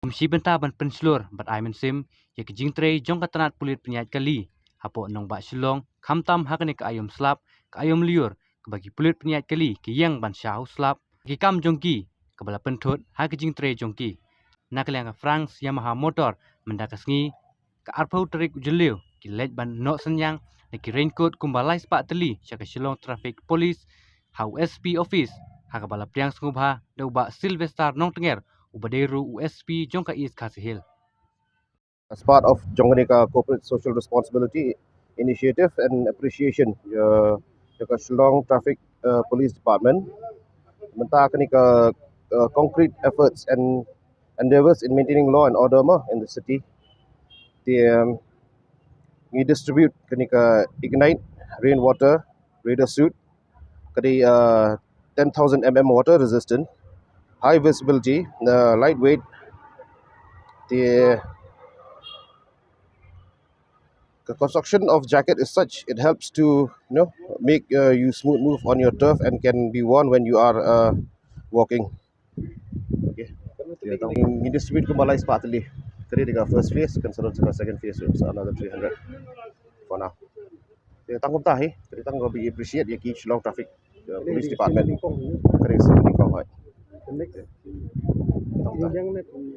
Mesti bentah ban penslur bat ai mensim ya ke jingtre jong ka tnat pulit pyniaid kali hapo nong ba silong khamtam hakani ka ayom slap ka ayom liur ke bagi pulit pyniaid kali ke yang ban syau slap ki kam jongki ke bala penthut ha ke jingtre jongki nakliang Frank Yamaha Motor mendakasngi ka arpau terik ujeliu ki lej ban no synñiang ki raincoat kumbalai spa tylli syaka silong traffic police ha USP office ha ka bala priang sngubha deu ba Sylvester nong tenger Ubaderu USP Jongka East Castle Hill. As part of Jonganika Corporate Social Responsibility Initiative and Appreciation, the Shillong Traffic Police Department mentakani concrete efforts and endeavors in maintaining law and order in the city. We distribute kanika ignite rainwater radar suit, kadi 10,000 water resistant, high visibility, lightweight. The construction of jacket is such it helps to make you smooth move on your turf and can be worn when you are walking. Okay. We distribute ke balai sepatali. Kali dengan first phase, consider the second phase, so another 300 for now. Kita tanggup dah, kita tanggup we appreciate the Shillong Traffic Police Department. Kali sebenarnya kau hai.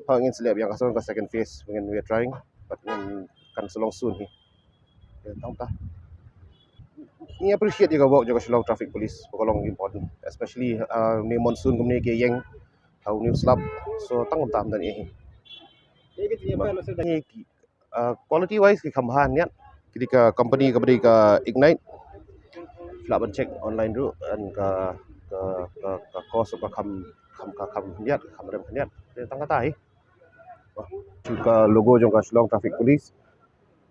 Hang ingin seleb yang kasar ke second phase, when we are trying, but kan selong soon ni. Ni appreciate juga work juga Shillong Traffic Police, pokok important, especially ni monsoon kemni ke yang tahu new slab, so tanggup tam dan ini. Quality wise ki kambahan niat, ketika company ka ignite, flap check online dulu, dan ka cost ka kam niat, kam niat, tanggup tahi. Juga logo juga Shillong Traffic Police,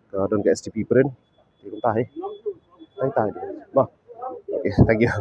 dan ke STP print, tanggup tahi. Bah, okay, thank you.